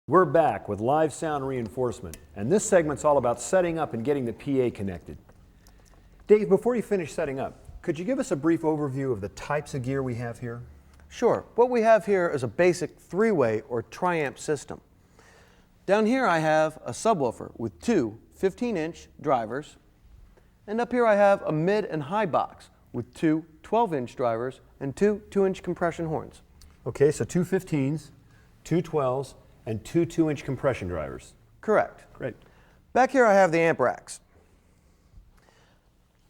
We're back with live sound reinforcement, and this segment's all about setting up and getting the PA connected. Dave, before you finish setting up, could you give us a brief overview of the types of gear we have here? Sure. What we have here is a basic three-way or tri-amp system. Down here I have a subwoofer with two 15-inch drivers, and up here I have a mid and high box with two 12-inch drivers and two 2-inch compression horns. Okay, so two 15s, two 12s, and two 2-inch compression drivers. Correct. Great. Back here I have the amp racks.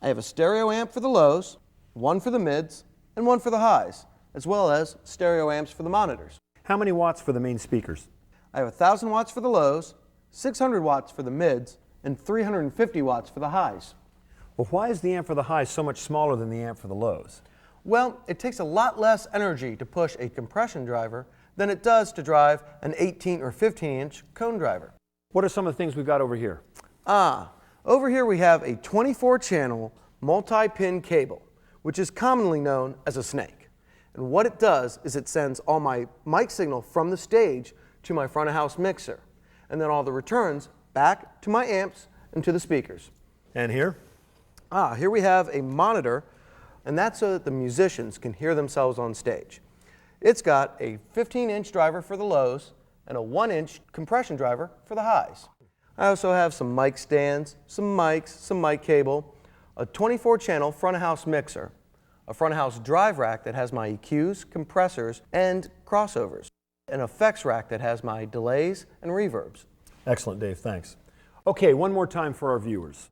I have a stereo amp for the lows, one for the mids, and one for the highs, as well as stereo amps for the monitors. How many watts for the main speakers? I have 1,000 watts for the lows, 600 watts for the mids, and 350 watts for the highs. Well, why is the amp for the highs so much smaller than the amp for the lows? Well, it takes a lot less energy to push a compression driver than it does to drive an 18 or 15-inch cone driver. What are some of the things we've got over here? Over here we have a 24-channel multi-pin cable, which is commonly known as a snake. And what it does is it sends all my mic signal from the stage to my front of house mixer, and then all the returns back to my amps and to the speakers. And here? Here we have a monitor, and that's so that the musicians can hear themselves on stage. It's got a 15-inch driver for the lows and a 1-inch compression driver for the highs. I also have some mic stands, some mics, some mic cable, a 24-channel front of house mixer, a front of house drive rack that has my EQs, compressors, and crossovers, an effects rack that has my delays and reverbs. Excellent, Dave, thanks. Okay, one more time for our viewers.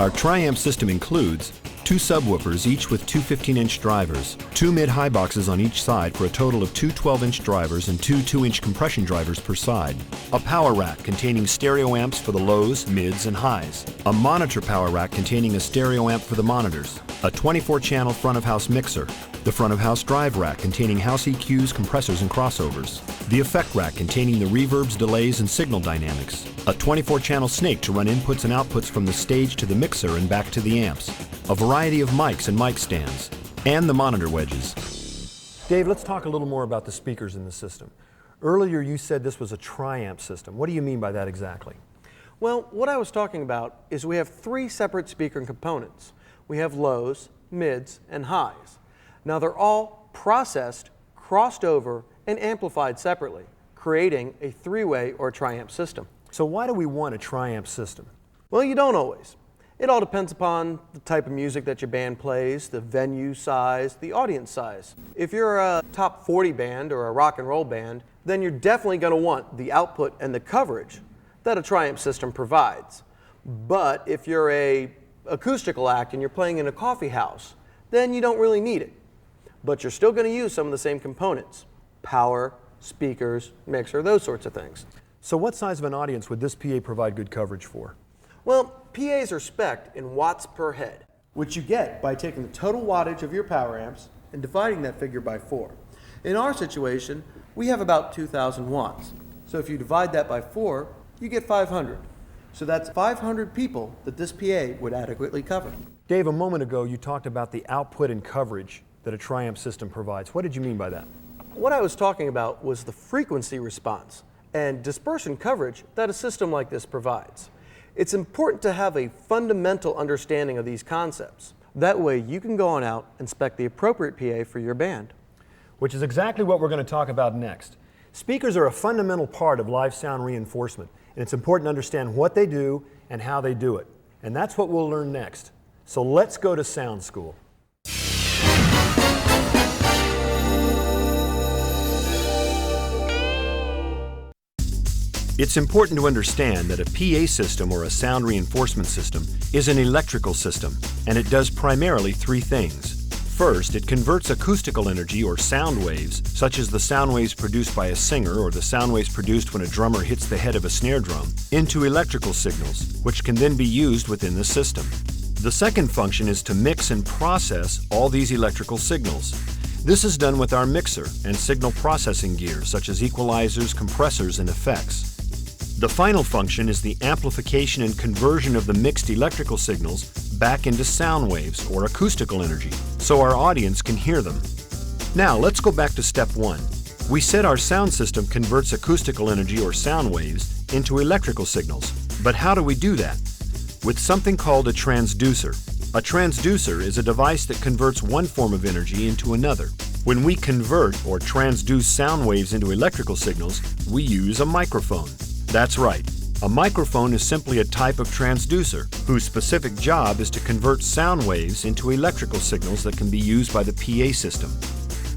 Our tri-amp system includes two subwoofers, each with two 15-inch drivers, two mid-high boxes on each side for a total of two 12-inch drivers and two 2-inch compression drivers per side, a power rack containing stereo amps for the lows, mids, and highs, a monitor power rack containing a stereo amp for the monitors, a 24-channel front-of-house mixer, the front-of-house drive rack containing house EQs, compressors, and crossovers, the effect rack containing the reverbs, delays, and signal dynamics, a 24-channel snake to run inputs and outputs from the stage to the mixer and back to the amps, a variety of mics and mic stands, and the monitor wedges. Dave, let's talk a little more about the speakers in the system. Earlier you said this was a tri-amp system. What do you mean by that exactly? Well, what I was talking about is we have three separate speaker components. We have lows, mids, and highs. Now they're all processed, crossed over, and amplified separately, creating a three-way or tri-amp system. So why do we want a tri-amp system? Well, you don't always. It all depends upon the type of music that your band plays, the venue size, the audience size. If you're a top 40 band or a rock and roll band, then you're definitely going to want the output and the coverage that a tri-amp system provides. But if you're a acoustical act and you're playing in a coffee house, then you don't really need it. But you're still going to use some of the same components: power, speakers, mixer, those sorts of things. So what size of an audience would this PA provide good coverage for? Well, PAs are spec'd in watts per head, which you get by taking the total wattage of your power amps and dividing that figure by 4. In our situation, we have about 2,000 watts. So if you divide that by 4, you get 500. So that's 500 people that this PA would adequately cover. Dave, a moment ago you talked about the output and coverage that a tri-amp system provides. What did you mean by that? What I was talking about was the frequency response and dispersion coverage that a system like this provides. It's important to have a fundamental understanding of these concepts. That way you can go on out and spec the appropriate PA for your band. Which is exactly what we're going to talk about next. Speakers are a fundamental part of live sound reinforcement, and it's important to understand what they do and how they do it. And that's what we'll learn next. So let's go to sound school. It's important to understand that a PA system or a sound reinforcement system is an electrical system, and it does primarily three things. First, it converts acoustical energy or sound waves, such as the sound waves produced by a singer or the sound waves produced when a drummer hits the head of a snare drum, into electrical signals, which can then be used within the system. The second function is to mix and process all these electrical signals. This is done with our mixer and signal processing gear, such as equalizers, compressors, and effects. The final function is the amplification and conversion of the mixed electrical signals back into sound waves or acoustical energy, so our audience can hear them. Now let's go back to step 1. We said our sound system converts acoustical energy or sound waves into electrical signals. But how do we do that? With something called a transducer. A transducer is a device that converts one form of energy into another. When we convert or transduce sound waves into electrical signals, we use a microphone. That's right. A microphone is simply a type of transducer whose specific job is to convert sound waves into electrical signals that can be used by the PA system.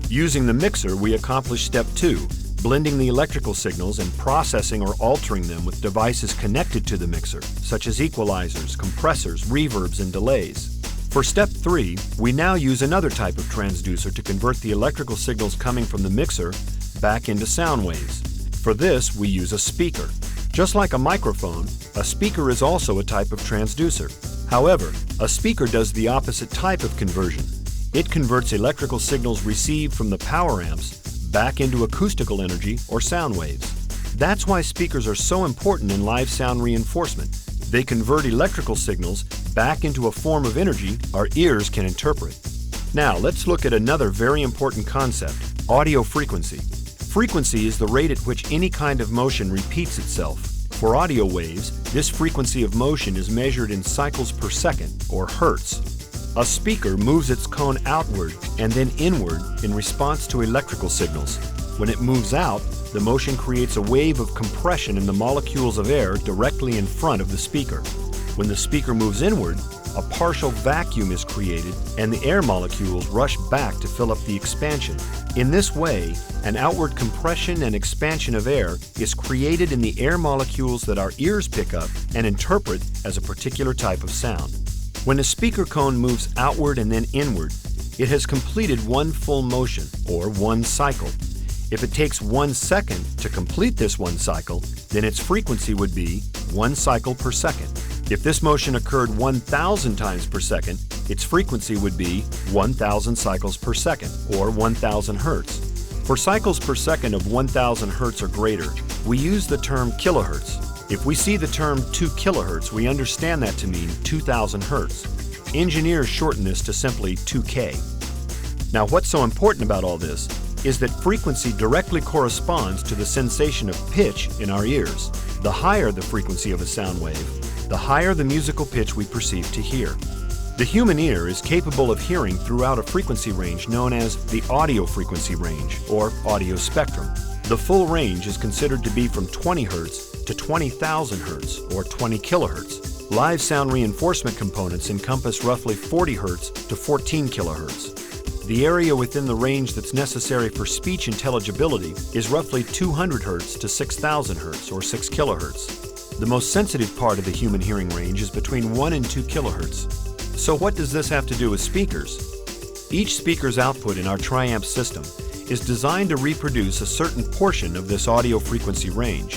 Using the mixer, we accomplish step 2, blending the electrical signals and processing or altering them with devices connected to the mixer, such as equalizers, compressors, reverbs, and delays. For step 3, we now use another type of transducer to convert the electrical signals coming from the mixer back into sound waves. For this, we use a speaker. Just like a microphone, a speaker is also a type of transducer. However, a speaker does the opposite type of conversion. It converts electrical signals received from the power amps back into acoustical energy or sound waves. That's why speakers are so important in live sound reinforcement. They convert electrical signals back into a form of energy our ears can interpret. Now, let's look at another very important concept, audio frequency. Frequency is the rate at which any kind of motion repeats itself. For audio waves, this frequency of motion is measured in cycles per second, or hertz. A speaker moves its cone outward and then inward in response to electrical signals. When it moves out, the motion creates a wave of compression in the molecules of air directly in front of the speaker. When the speaker moves inward, a partial vacuum is created and the air molecules rush back to fill up the expansion. In this way, an outward compression and expansion of air is created in the air molecules that our ears pick up and interpret as a particular type of sound. When a speaker cone moves outward and then inward, it has completed one full motion, or one cycle. If it takes 1 second to complete this one cycle, then its frequency would be 1 cycle per second. If this motion occurred 1,000 times per second, its frequency would be 1,000 cycles per second, or 1,000 hertz. For cycles per second of 1,000 hertz or greater, we use the term kilohertz. If we see the term 2 kilohertz, we understand that to mean 2,000 hertz. Engineers shorten this to simply 2K. Now, what's so important about all this is that frequency directly corresponds to the sensation of pitch in our ears. The higher the frequency of a sound wave, the higher the musical pitch we perceive to hear. The human ear is capable of hearing throughout a frequency range known as the audio frequency range, or audio spectrum. The full range is considered to be from 20 Hz to 20,000 Hz, or 20 kHz. Live sound reinforcement components encompass roughly 40 Hz to 14 kHz. The area within the range that's necessary for speech intelligibility is roughly 200 Hz to 6,000 Hz, or 6 kHz. The most sensitive part of the human hearing range is between 1 and 2 kHz. So what does this have to do with speakers? Each speaker's output in our TRIamp system is designed to reproduce a certain portion of this audio frequency range.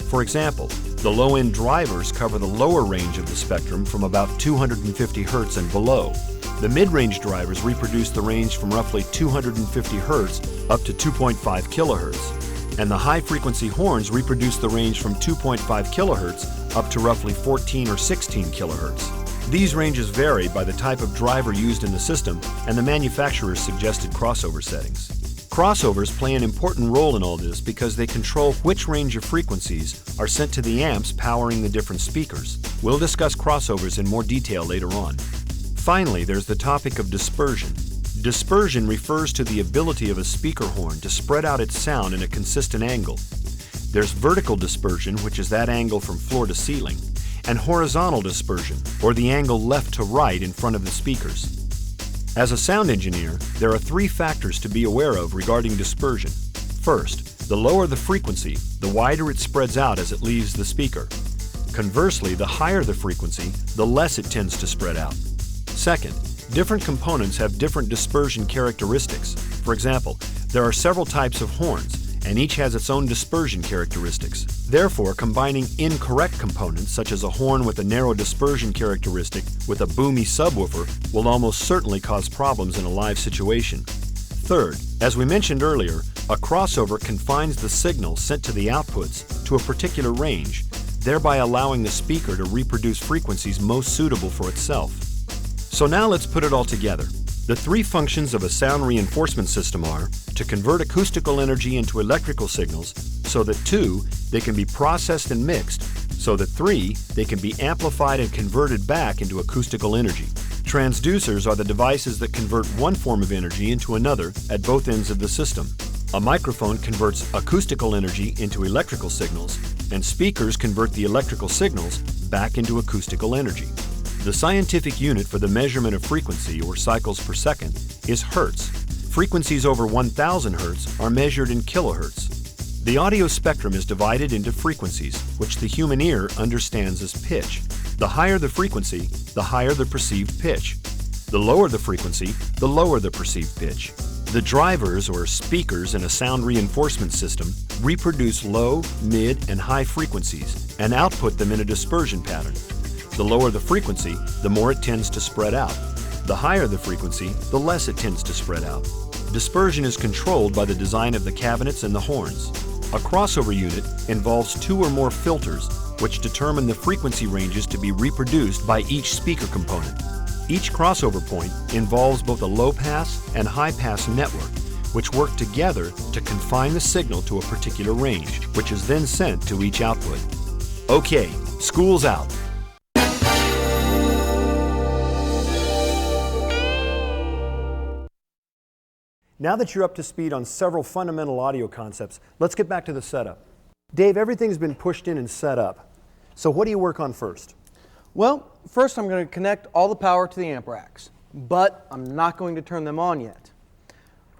For example, the low-end drivers cover the lower range of the spectrum from about 250 Hz and below. The mid-range drivers reproduce the range from roughly 250 Hz up to 2.5 kHz. And the high-frequency horns reproduce the range from 2.5 kHz up to roughly 14 or 16 kHz. These ranges vary by the type of driver used in the system and the manufacturer's suggested crossover settings. Crossovers play an important role in all this because they control which range of frequencies are sent to the amps powering the different speakers. We'll discuss crossovers in more detail later on. Finally, there's the topic of dispersion. Dispersion refers to the ability of a speaker horn to spread out its sound in a consistent angle. There's vertical dispersion, which is that angle from floor to ceiling, and horizontal dispersion, or the angle left to right in front of the speakers. As a sound engineer, there are 3 factors to be aware of regarding dispersion. First, the lower the frequency, the wider it spreads out as it leaves the speaker. Conversely, the higher the frequency, the less it tends to spread out. Second, different components have different dispersion characteristics. For example, there are several types of horns, and each has its own dispersion characteristics. Therefore, combining incorrect components, such as a horn with a narrow dispersion characteristic with a boomy subwoofer, will almost certainly cause problems in a live situation. Third, as we mentioned earlier, a crossover confines the signal sent to the outputs to a particular range, thereby allowing the speaker to reproduce frequencies most suitable for itself. So now let's put it all together. The three functions of a sound reinforcement system are to convert acoustical energy into electrical signals, so that 2, they can be processed and mixed, so that 3, they can be amplified and converted back into acoustical energy. Transducers are the devices that convert one form of energy into another at both ends of the system. A microphone converts acoustical energy into electrical signals, and speakers convert the electrical signals back into acoustical energy. The scientific unit for the measurement of frequency, or cycles per second, is hertz. Frequencies over 1,000 hertz are measured in kilohertz. The audio spectrum is divided into frequencies, which the human ear understands as pitch. The higher the frequency, the higher the perceived pitch. The lower the frequency, the lower the perceived pitch. The drivers, or speakers, in a sound reinforcement system reproduce low, mid, and high frequencies and output them in a dispersion pattern. The lower the frequency, the more it tends to spread out. The higher the frequency, the less it tends to spread out. Dispersion is controlled by the design of the cabinets and the horns. A crossover unit involves 2 or more filters, which determine the frequency ranges to be reproduced by each speaker component. Each crossover point involves both a low-pass and high-pass network, which work together to confine the signal to a particular range, which is then sent to each output. Okay, school's out. Now that you're up to speed on several fundamental audio concepts, let's get back to the setup. Dave, everything's been pushed in and set up. So what do you work on first? Well, first I'm going to connect all the power to the amp racks, but I'm not going to turn them on yet.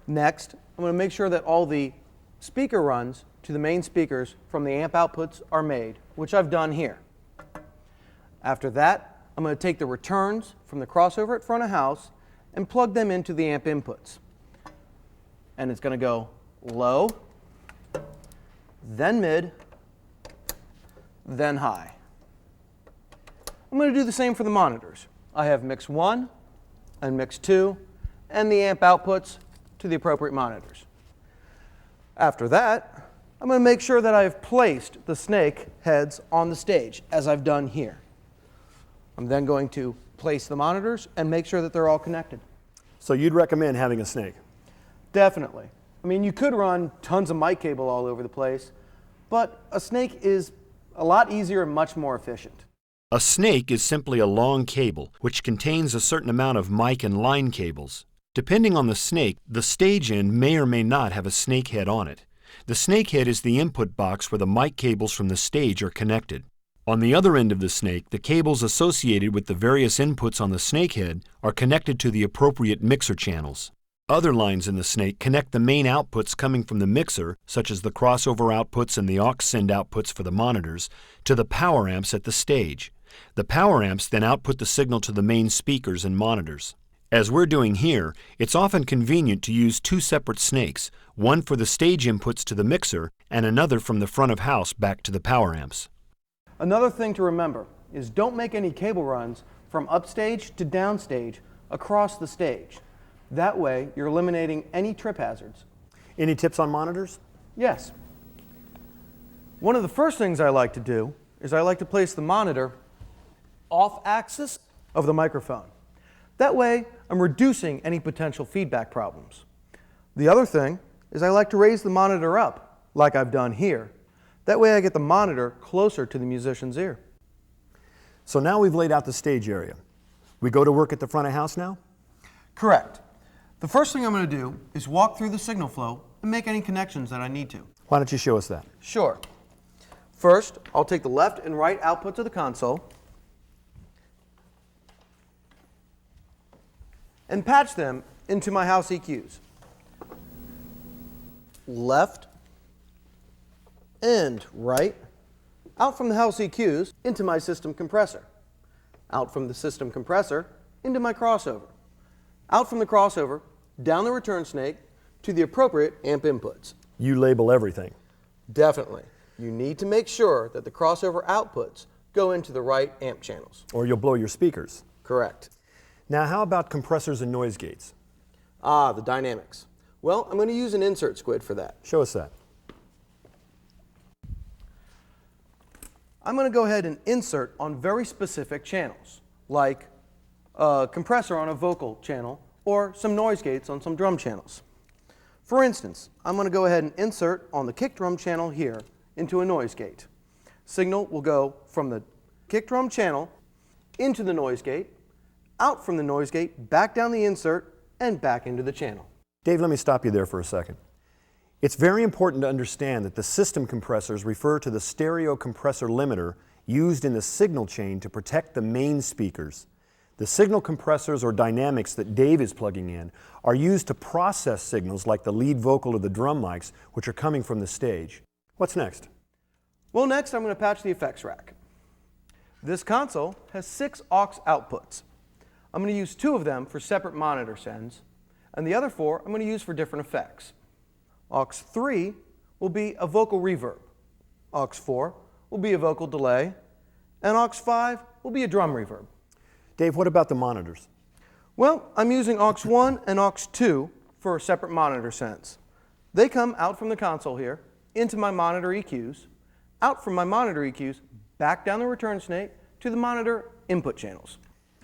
Next, I'm going to make sure that all the speaker runs to the main speakers from the amp outputs are made, which I've done here. After that, I'm going to take the returns from the crossover at front of house and plug them into the amp inputs. And it's going to go low, then mid, then high. I'm going to do the same for the monitors. I have mix 1 and mix 2 and the amp outputs to the appropriate monitors. After that, I'm going to make sure that I've placed the snake heads on the stage, as I've done here. I'm then going to place the monitors and make sure that they're all connected. So you'd recommend having a snake? Definitely. I mean, you could run tons of mic cable all over the place, but a snake is a lot easier and much more efficient. A snake is simply a long cable which contains a certain amount of mic and line cables. Depending on the snake, the stage end may or may not have a snake head on it. The snake head is the input box where the mic cables from the stage are connected. On the other end of the snake, the cables associated with the various inputs on the snake head are connected to the appropriate mixer channels. Other lines in the snake connect the main outputs coming from the mixer, such as the crossover outputs and the aux send outputs for the monitors, to the power amps at the stage. The power amps then output the signal to the main speakers and monitors. As we're doing here, it's often convenient to use 2 separate snakes, one for the stage inputs to the mixer and another from the front of house back to the power amps. Another thing to remember is don't make any cable runs from upstage to downstage across the stage. That way, you're eliminating any trip hazards. Any tips on monitors? Yes. One of the first things I like to do is I like to place the monitor off axis of the microphone. That way, I'm reducing any potential feedback problems. The other thing is I like to raise the monitor up, like I've done here. That way I get the monitor closer to the musician's ear. So now we've laid out the stage area. We go to work at the front of house now? Correct. The first thing I'm going to do is walk through the signal flow and make any connections that I need to. Why don't you show us that? Sure. First, I'll take the left and right outputs of the console and patch them into my house EQs. Left and right, out from the house EQs into my system compressor, out from the system compressor into my crossover, out from the crossover, down the return snake, to the appropriate amp inputs. You label everything. Definitely. You need to make sure that the crossover outputs go into the right amp channels. Or you'll blow your speakers. Correct. Now how about compressors and noise gates? Ah, the dynamics. Well, I'm going to use an insert squid for that. Show us that. I'm going to go ahead and insert on very specific channels, like a compressor on a vocal channel or some noise gates on some drum channels. For instance, I'm going to go ahead and insert on the kick drum channel here into a noise gate. Signal will go from the kick drum channel into the noise gate, out from the noise gate, back down the insert, and back into the channel. Dave, let me stop you there for a second. It's very important to understand that the system compressors refer to the stereo compressor limiter used in the signal chain to protect the main speakers. The signal compressors or dynamics that Dave is plugging in are used to process signals like the lead vocal or the drum mics, which are coming from the stage. What's next? Well, next I'm going to patch the effects rack. This console has 6 aux outputs. I'm going to use 2 of them for separate monitor sends, and the other 4 I'm going to use for different effects. Aux 3 will be a vocal reverb. Aux 4 will be a vocal delay, and aux 5 will be a drum reverb. Dave, what about the monitors? Well, I'm using aux 1 and aux 2 for separate monitor sends. They come out from the console here, into my monitor EQs, out from my monitor EQs, back down the return snake to the monitor input channels.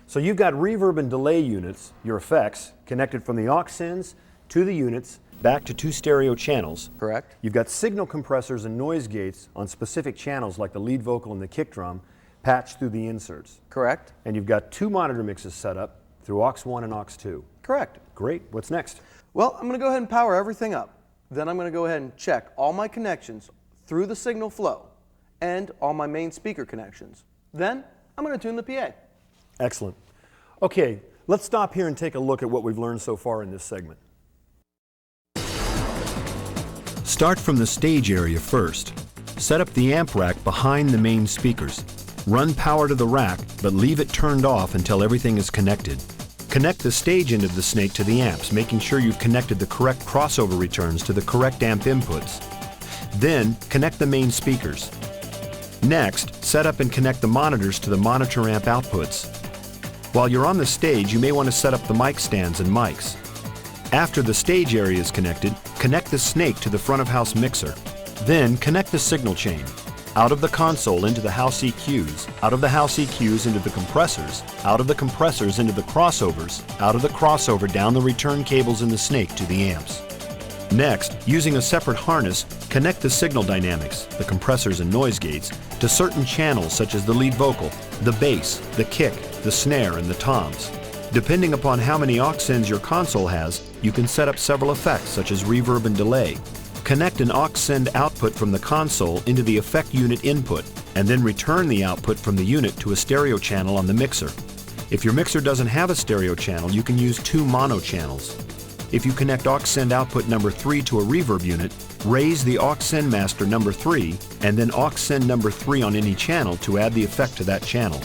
So you've got reverb and delay units, your effects, connected from the aux sends to the units, back to 2 stereo channels. Correct. You've got signal compressors and noise gates on specific channels like the lead vocal and the kick drum patched through the inserts. Correct. And you've got 2 monitor mixes set up through aux 1 and aux 2. Correct. Great. What's next? Well, I'm going to go ahead and power everything up. Then I'm going to go ahead and check all my connections through the signal flow and all my main speaker connections. Then I'm going to tune the PA. Excellent. Okay, let's stop here and take a look at what we've learned so far in this segment. Start from the stage area first. Set up the amp rack behind the main speakers. Run power to the rack, but leave it turned off until everything is connected. Connect the stage end of the snake to the amps, making sure you've connected the correct crossover returns to the correct amp inputs. Then, connect the main speakers. Next, set up and connect the monitors to the monitor amp outputs. While you're on the stage, you may want to set up the mic stands and mics. After the stage area is connected, connect the snake to the front of house mixer. Then, connect the signal chain. Out of the console into the house EQs, out of the house EQs into the compressors, out of the compressors into the crossovers, out of the crossover down the return cables in the snake to the amps. Next, using a separate harness, connect the signal dynamics, the compressors and noise gates, to certain channels such as the lead vocal, the bass, the kick, the snare, and the toms. Depending upon how many aux sends your console has, you can set up several effects such as reverb and delay. Connect an aux send output from the console into the effect unit input, and then return the output from the unit to a stereo channel on the mixer. If your mixer doesn't have a stereo channel, you can use 2 mono channels. If you connect aux send output number 3 to a reverb unit, raise the aux send master number 3, and then aux send number 3 on any channel to add the effect to that channel.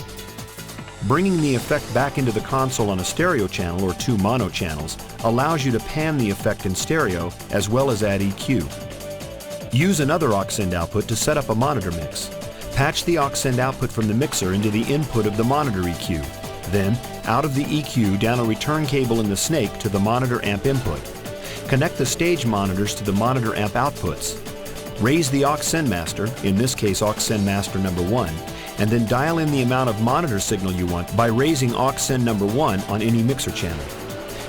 Bringing the effect back into the console on a stereo channel or 2 mono channels allows you to pan the effect in stereo as well as add EQ. Use another aux send output to set up a monitor mix. Patch the aux send output from the mixer into the input of the monitor EQ. Then, out of the EQ down a return cable in the snake to the monitor amp input. Connect the stage monitors to the monitor amp outputs. Raise the aux send master, in this case aux send master number 1, and then dial in the amount of monitor signal you want by raising aux send number 1 on any mixer channel.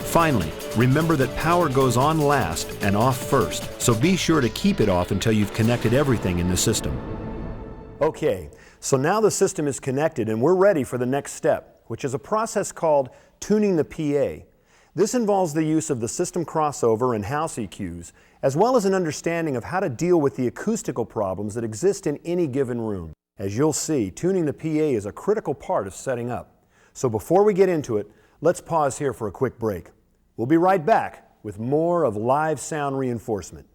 Finally, remember that power goes on last and off first, so be sure to keep it off until you've connected everything in the system. Okay, so now the system is connected and we're ready for the next step, which is a process called tuning the PA. This involves the use of the system crossover and house EQs, as well as an understanding of how to deal with the acoustical problems that exist in any given room. As you'll see, tuning the PA is a critical part of setting up. So before we get into it, let's pause here for a quick break. We'll be right back with more of live sound reinforcement.